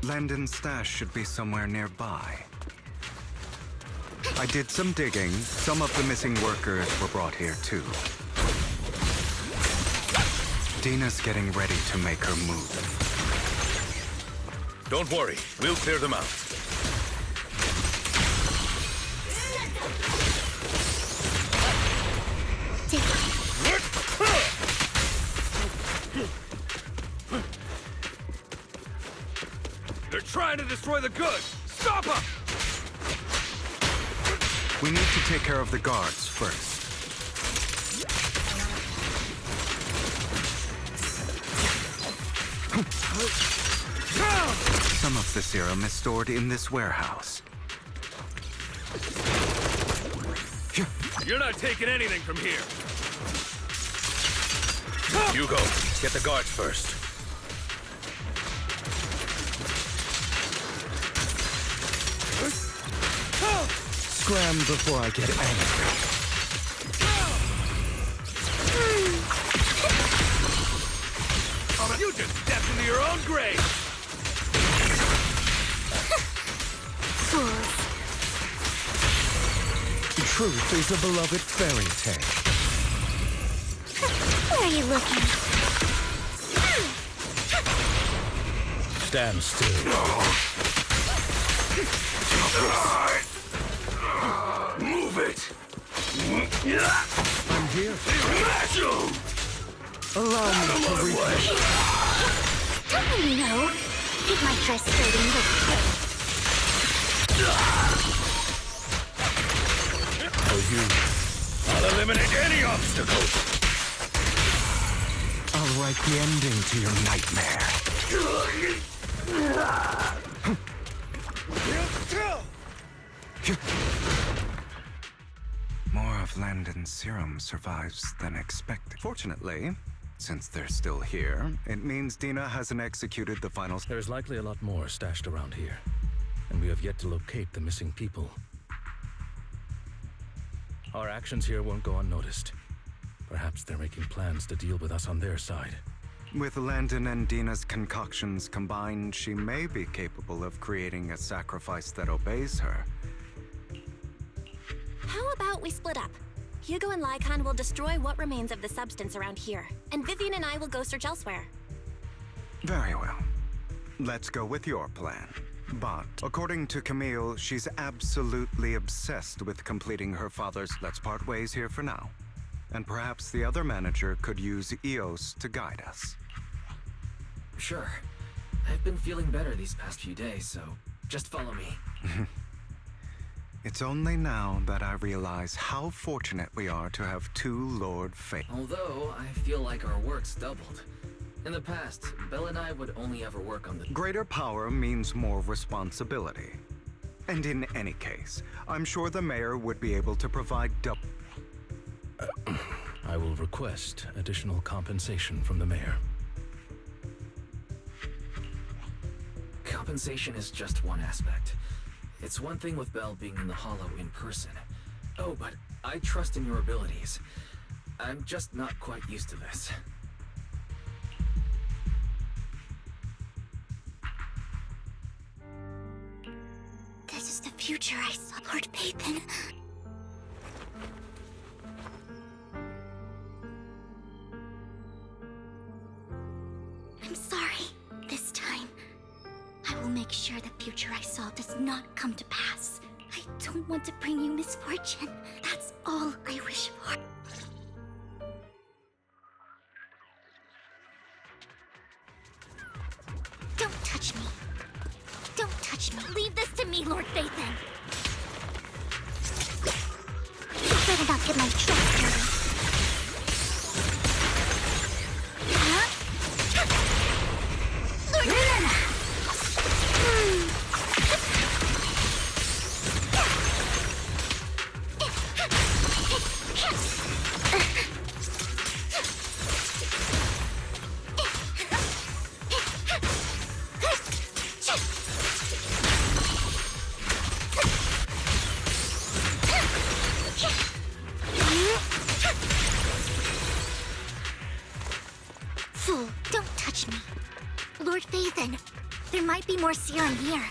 Landon's stash should be somewhere nearby. I did some digging. Some of the missing workers were brought here too. Dina's getting ready to make her move. Don't worry, we'll clear them out. They're trying to destroy the goods! Stop them! We need to take care of the guards first. Some of the serum is stored in this warehouse. You're not taking anything from here. You go. Get the guards first. Scram before I get angry. You just stepped into your own grave! Fools. Truth is a beloved fairy tale. Where are you looking? Stand still. Move it! I'm here. Smash him! Allow me to reach. Don't you know? Keep my dress straight and look good. For you, I'll eliminate any obstacles. I'll write the ending to your nightmare. More of Landon's serum survives than expected. Fortunately, since they're still here, it means Dina hasn't executed the final... There's likely a lot more stashed around here, and we have yet to locate the missing people. Our actions here won't go unnoticed. Perhaps they're making plans to deal with us on their side. With Landon and Dina's concoctions combined, she may be capable of creating a sacrifice that obeys her. How about we split up? Hugo and Lycon will destroy what remains of the substance around here, and Vivian and I will go search elsewhere. Very well. Let's go with your plan. But, according to Camille, she's absolutely obsessed with completing her father's... Let's part ways here for now. And perhaps the other manager could use EOS to guide us. Sure. I've been feeling better these past few days, so just follow me. It's only now that I realize how fortunate we are to have two Lord Fate. Although, I feel like our work's doubled. In the past, Belle and I would only ever work on the... Greater power means more responsibility. And in any case, I'm sure the mayor would be able to provide double... I will request additional compensation from the mayor. Compensation is just one aspect. It's one thing with Belle being in the Hollow in person. Oh, but I trust in your abilities. I'm just not quite used to this. This is the future I saw, Lord Pathan. I'm sorry. This time, I will make sure the future I saw does not come to pass. I don't want to bring you misfortune. That's all I wish for. Don't touch me. Don't touch me. Leave this to me, Lord Pathan. You better not get my trust dirty. Huh? Fool, don't touch me. Lord Pathan, There might be more serum here.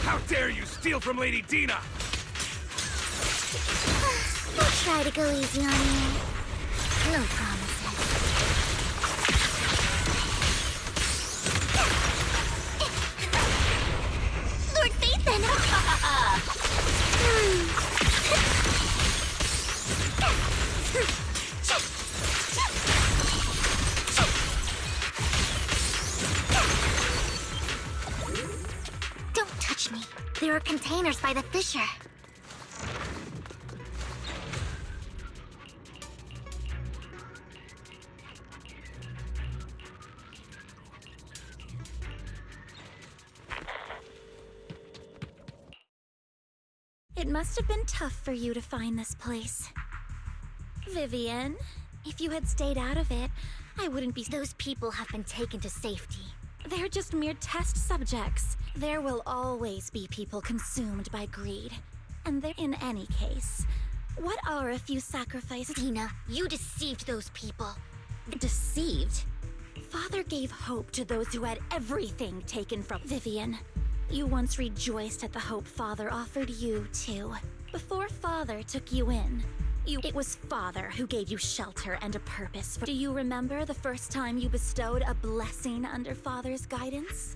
How dare you steal from Lady Dina! We'll try to go easy on you. No promises. Lord Nathan! Don't touch me. There are containers by the fissure. It must have been tough for you to find this place. Vivian, if you had stayed out of it, I wouldn't be. Those people have been taken to safety. They're just mere test subjects. There will always be people consumed by greed. And there, in any case, what are a few sacrifices? Dina, you deceived those people. Deceived? Father gave hope to those who had everything taken from Vivian. You once rejoiced at the hope Father offered you, too. Before Father took you in, it was Father who gave you shelter and a purpose. Do you remember the first time you bestowed a blessing under Father's guidance?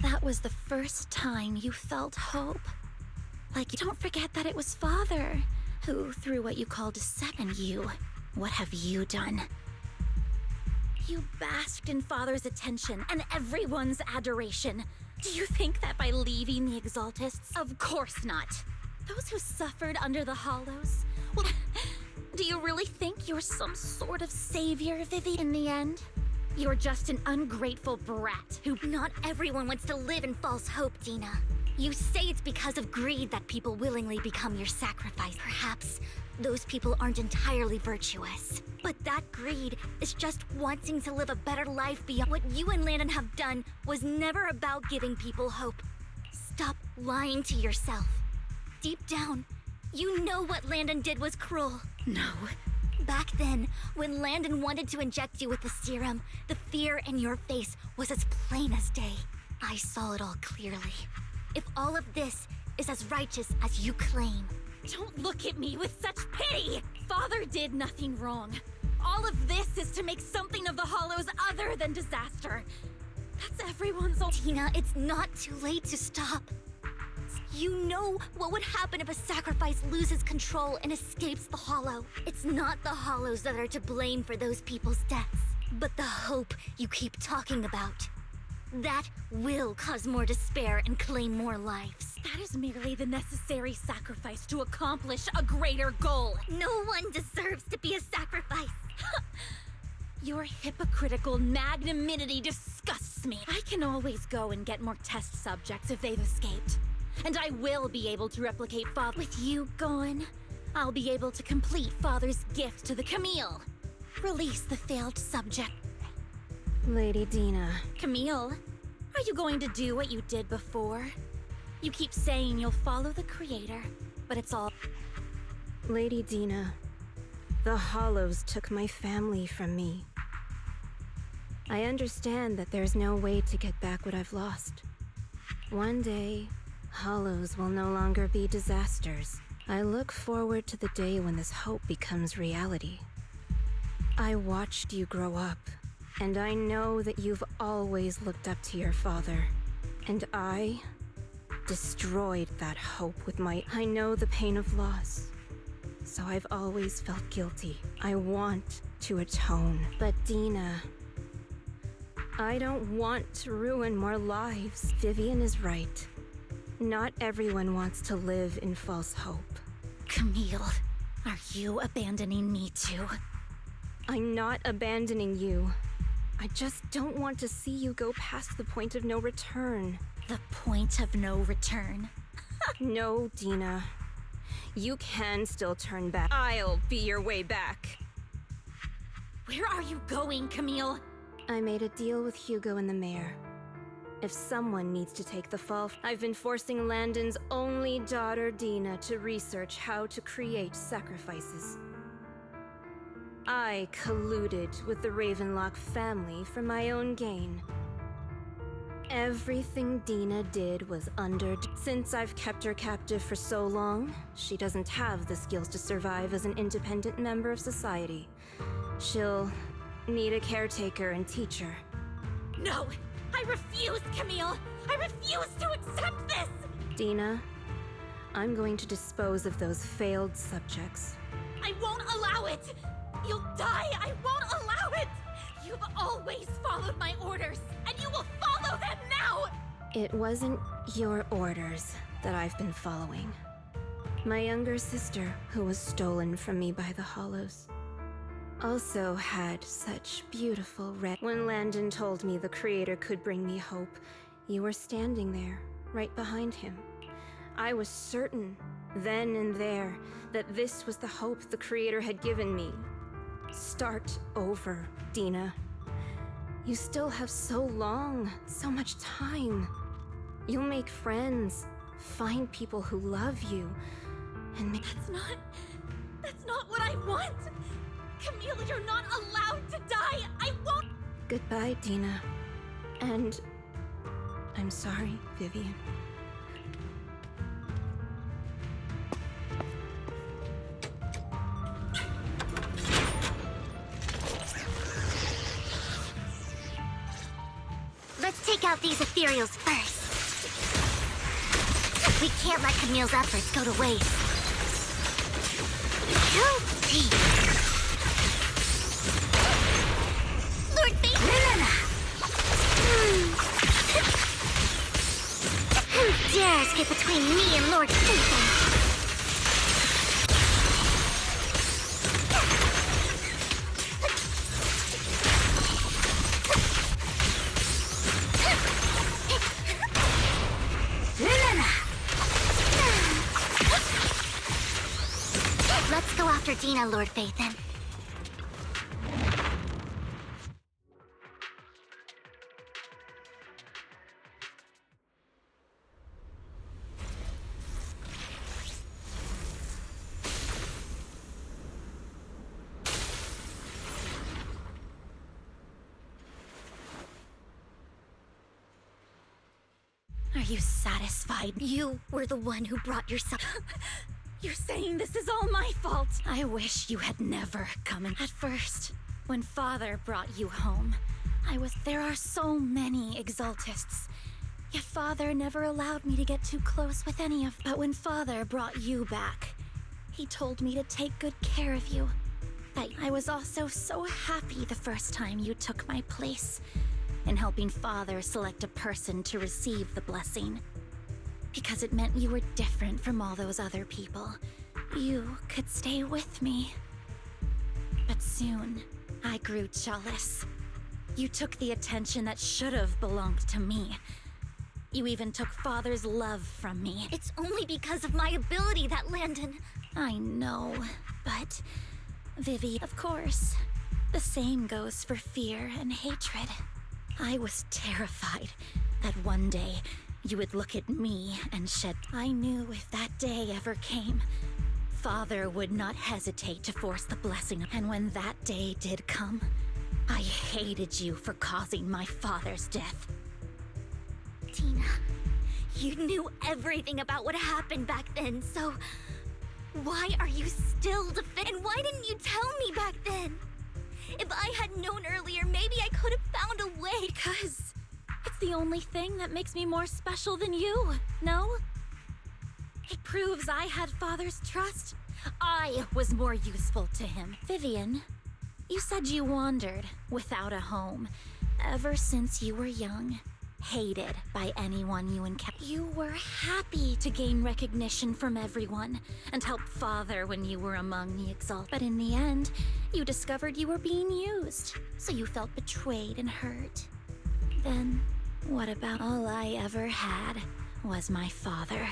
That was the first time you felt hope. Like, don't forget that it was Father who, through what you call deception, what have you done? You basked in Father's attention and everyone's adoration. Do you think that by leaving the Exaltists? Of course not. Those who suffered under the Hollows? Well, do you really think you're some sort of savior, Vivi, in the end? You're just an ungrateful brat who... Not everyone wants to live in false hope, Dina. You say it's because of greed that people willingly become your sacrifice. Perhaps those people aren't entirely virtuous. But that greed is just wanting to live a better life beyond. What you and Landon have done was never about giving people hope. Stop lying to yourself. Deep down, you know what Landon did was cruel. No. Back then, when Landon wanted to inject you with the serum, the fear in your face was as plain as day. I saw it all clearly. If all of this is as righteous as you claim... Don't look at me with such pity! Father did nothing wrong. All of this is to make something of the Hollows other than disaster. That's everyone's own... Dina, it's not too late to stop. You know what would happen if a sacrifice loses control and escapes the Hollow. It's not the Hollows that are to blame for those people's deaths, but the hope you keep talking about. That will cause more despair and claim more lives. That is merely the necessary sacrifice to accomplish a greater goal. No one deserves to be a sacrifice. Your hypocritical magnanimity disgusts me. I can always go and get more test subjects if they've escaped. And I will be able to replicate Father. With you gone, I'll be able to complete Father's gift to the Camille. Release the failed subject. Lady Dina. Camille, are you going to do what you did before? You keep saying you'll follow the Creator, but it's all... Lady Dina, the Hollows took my family from me. I understand that there's no way to get back what I've lost. One day, Hollows will no longer be disasters. I look forward to the day when this hope becomes reality. I watched you grow up, and I know that you've always looked up to your father. And I destroyed that hope with my... I know the pain of loss, so I've always felt guilty. I want to atone. But Dina, I don't want to ruin more lives. Vivian is right. Not everyone wants to live in false hope. Camille, are you abandoning me too? I'm not abandoning you. I just don't want to see you go past the point of no return. The point of no return? No, Dina. You can still turn back. I'll be your way back. Where are you going, Camille? I made a deal with Hugo and the mayor. If someone needs to take the fall, I've been forcing Landon's only daughter, Dina, to research how to create sacrifices. I colluded with the Ravenlock family for my own gain. Everything Dina did was Since I've kept her captive for so long, she doesn't have the skills to survive as an independent member of society. She'll need a caretaker and teacher. No! I refuse, Camille! I refuse to accept this! Dina, I'm going to dispose of those failed subjects. I won't allow it! You'll die! I won't allow it! You've always followed my orders, and you will follow them now! It wasn't your orders that I've been following. My younger sister, who was stolen from me by the Hollows, also had such beautiful red. When Landon told me the Creator could bring me hope, you were standing there, right behind him. I was certain, then and there, that this was the hope the Creator had given me. Start over, Dina. You still have so long, so much time. You'll make friends, find people who love you, and make— That's not what I want! Camille, you're not allowed to die! I won't— Goodbye, Dina. And I'm sorry, Vivian. Let's take out these ethereals first. We can't let Camille's efforts go to waste. Guilty! Lord Faith! Who dares get between me and Lord Faith? Let's go after Dina, Lord Phaethon. Are you satisfied? You were the one who brought yourself. You're saying this is all my fault. I wish you had never come in. At first, when Father brought you home, there are so many Exaltists. Yet Father never allowed me to get too close with any of. But when Father brought you back, he told me to take good care of you. I was also so happy the first time you took my place in helping Father select a person to receive the blessing. Because it meant you were different from all those other people. You could stay with me. But soon, I grew jealous. You took the attention that should have belonged to me. You even took Father's love from me. It's only because of my ability that Landon... I know, but... Vivi, of course. The same goes for fear and hatred. I was terrified that one day you would look at me and shed. I knew if that day ever came, Father would not hesitate to force the blessing. And when that day did come, I hated you for causing my father's death. Dina, you knew everything about what happened back then, so... why are you still And why didn't you tell me back then? If I had known earlier, maybe I could have found a way. Because it's the only thing that makes me more special than you, no? It proves I had Father's trust. I was more useful to him. Vivian, you said you wandered without a home ever since you were young, hated by anyone you encountered. You were happy to gain recognition from everyone and help Father when you were among the Exalted. But in the end, you discovered you were being used, so you felt betrayed and hurt. Then, what about all I ever had was my father.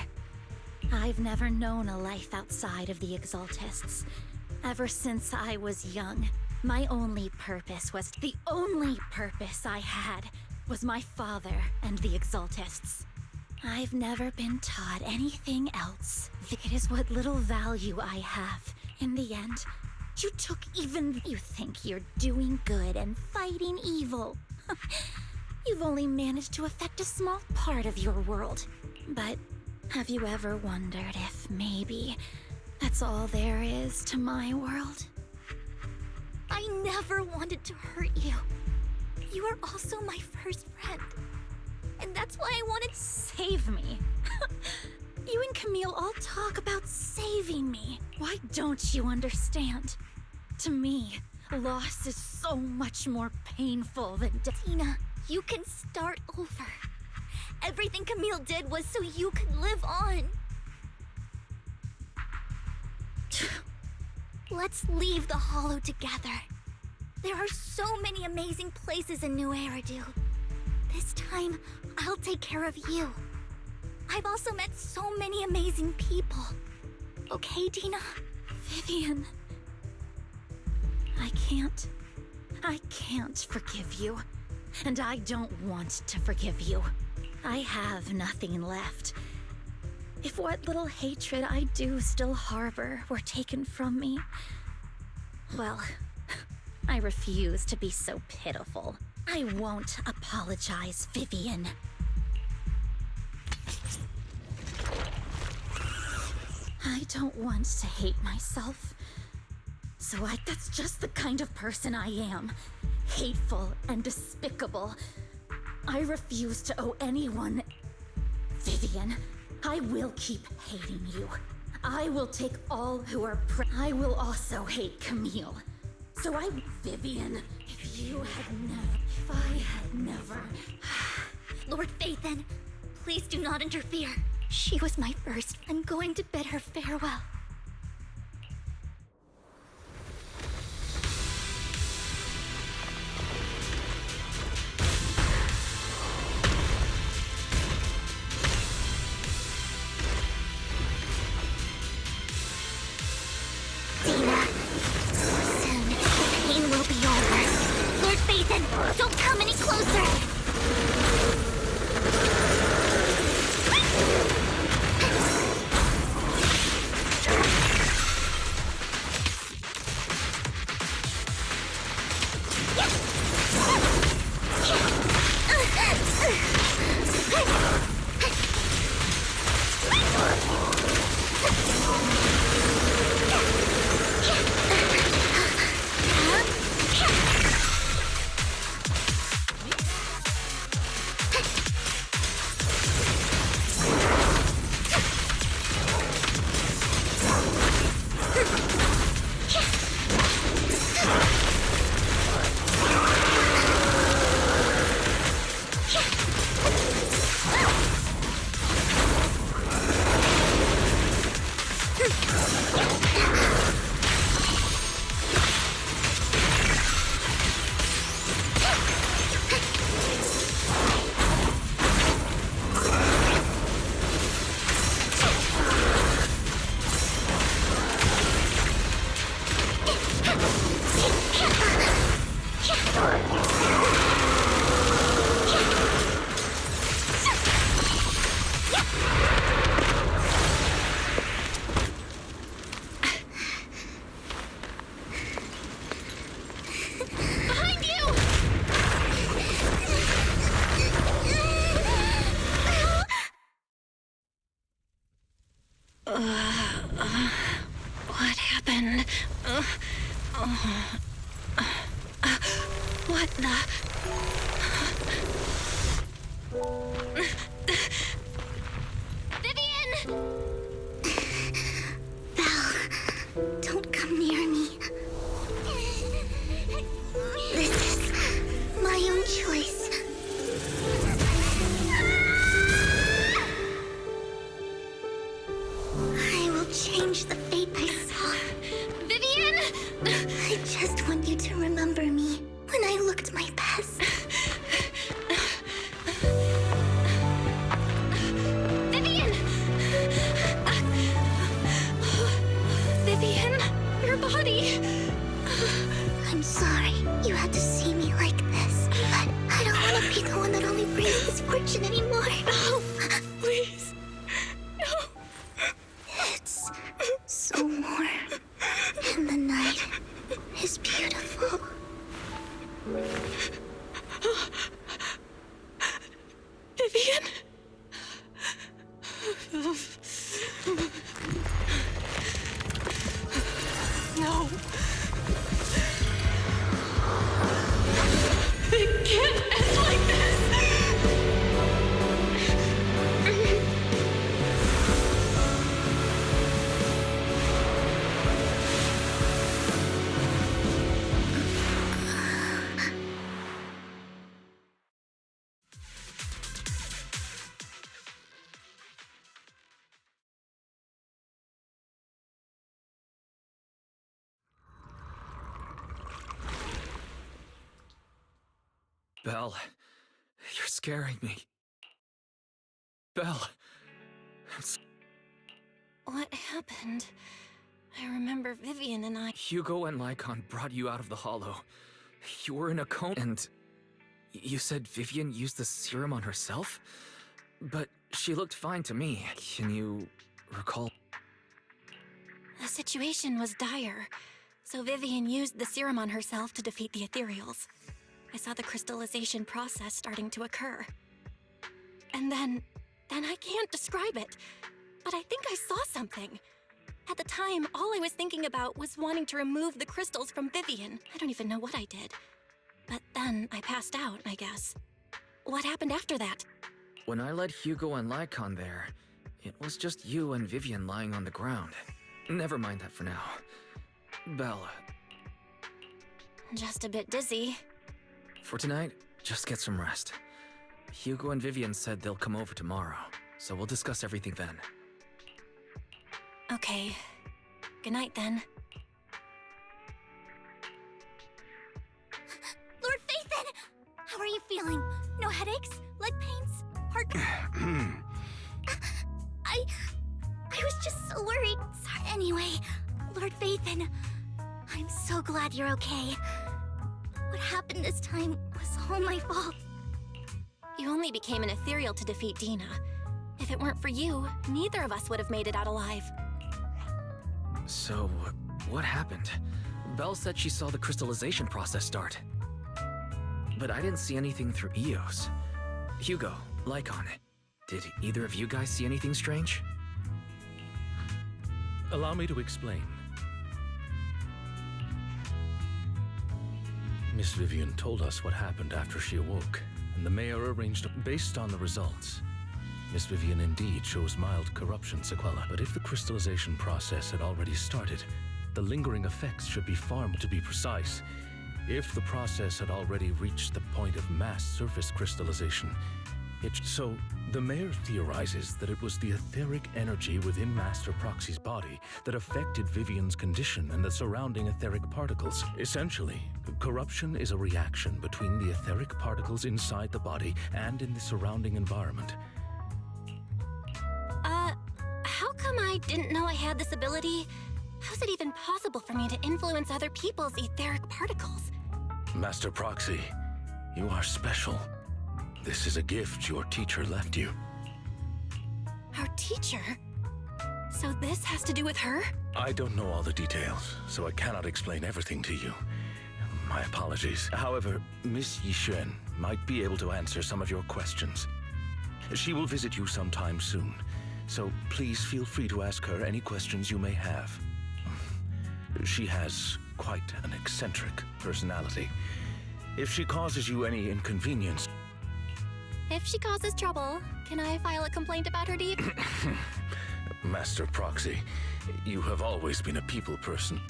I've never known a life outside of the Exaltists. Ever since I was young, my only purpose I had was my father and the Exaltists. I've never been taught anything else. It is what little value I have. In the end, You took even... You think you're doing good and fighting evil. You've only managed to affect a small part of your world. But have you ever wondered if maybe that's all there is to my world? I never wanted to hurt you. You are also my first friend. And that's why I wanted to Save me. You and Camille all talk about saving me. Why don't you understand? To me, loss is so much more painful than death. Tina, you can start over. Everything Camille did was so you could live on. Let's leave the Hollow together. There are so many amazing places in New Eridu. This time, I'll take care of you. I've also met so many amazing people. Okay, Dina? Vivian. I can't forgive you. And I don't want to forgive you. I have nothing left. If what little hatred I do still harbor were taken from me, well, I refuse to be so pitiful. I won't apologize, Vivian. I don't want to hate myself. So that's just the kind of person I am. Hateful and despicable. I refuse to owe anyone... Vivian, I will keep hating you. I will take all who are I will also hate Camille. So Vivian, if I had never... Lord Phaethon, please do not interfere. She was my first. I'm going to bid her farewell. Dina, soon the pain will be over. Lord Phaethon, don't come any closer! What happened? What the... Vivian! Belle, don't come near me. This is my own choice. I will change the fate I saw. Vivian! I just want you to remember me when I looked my best. Vivian! Vivian, your body... I'm sorry you had to see me like this, but I don't want to be the one that only brings misfortune anymore. No, please. It's so warm in the night. Belle, you're scaring me. Belle, What happened? I remember Vivian and I. Hugo and Lycon brought you out of the hollow. You were in a coma, and you said Vivian used the serum on herself? But she looked fine to me. Can you recall? The situation was dire, so Vivian used the serum on herself to defeat the ethereals. I saw the crystallization process starting to occur. And then I can't describe it, but I think I saw something. At the time, all I was thinking about was wanting to remove the crystals from Vivian. I don't even know what I did. But then I passed out, I guess. What happened after that? When I led Hugo and Lycon there, it was just you and Vivian lying on the ground. Never mind that for now. Belle, Just a bit dizzy. for tonight, just get some rest. Hugo and Vivian said they'll come over tomorrow, so we'll discuss everything then. Okay. Good night then. Lord Phaethon! How are you feeling? No headaches? Leg pains? Heart... I was just so worried. Sorry. Anyway, Lord Phaethon, I'm so glad you're okay. What happened this time was all my fault. You only became an ethereal to defeat Dina. If it weren't for you, neither of us would have made it out alive. So, what happened? Belle said she saw the crystallization process start. But I didn't see anything through Eos. Hugo, Lycon, did either of you guys see anything strange? Allow me to explain. Miss Vivian told us what happened after she awoke, and the mayor arranged based on the results. Miss Vivian indeed shows mild corruption sequelae, but if the crystallization process had already started, the lingering effects should be far more. To be precise, if the process had already reached the point of mass surface crystallization, so the mayor theorizes that it was the etheric energy within Master Proxy's body that affected Vivian's condition and the surrounding etheric particles. Essentially, corruption is a reaction between the etheric particles inside the body and in the surrounding environment. How come I didn't know I had this ability? How's it even possible for me to influence other people's etheric particles? Master Proxy, you are special. This is a gift your teacher left you. Our teacher? So this has to do with her? I don't know all the details, so I cannot explain everything to you. My apologies. However, Miss Yixuan might be able to answer some of your questions. She will visit you sometime soon, so please feel free to ask her any questions you may have. She has quite an eccentric personality. If she causes you any inconvenience... If she causes trouble, can I file a complaint about her, do you? Master Proxy, you have always been a people person.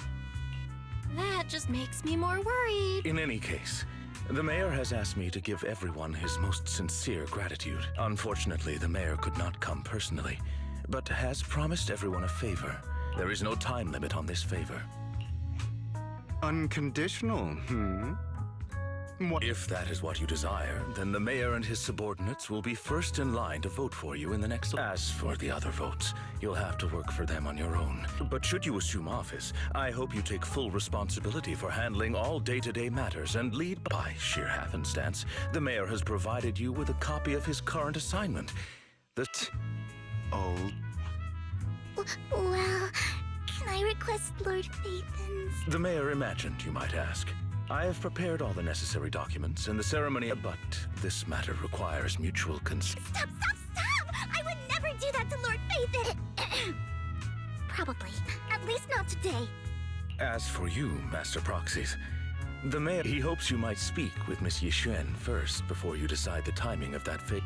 That just makes me more worried. In any case, the mayor has asked me to give everyone his most sincere gratitude. Unfortunately, the mayor could not come personally, but has promised everyone a favor. There is no time limit on this favor. Unconditional, What? If that is what you desire, then the mayor and his subordinates will be first in line to vote for you in the next... As for the other votes, you'll have to work for them on your own. But should you assume office, I hope you take full responsibility for handling all day-to-day matters and lead... By sheer happenstance, the mayor has provided you with a copy of his current assignment. Oh, Well, can I request Lord Phaethon's... The mayor imagined, you might ask. I have prepared all the necessary documents, and the ceremony... But this matter requires mutual consent. Stop! I would never do that to Lord Phaethon! Probably. At least not today. As for you, Master Proxies, the mayor... He hopes you might speak with Miss Yixuan first before you decide the timing of that fate.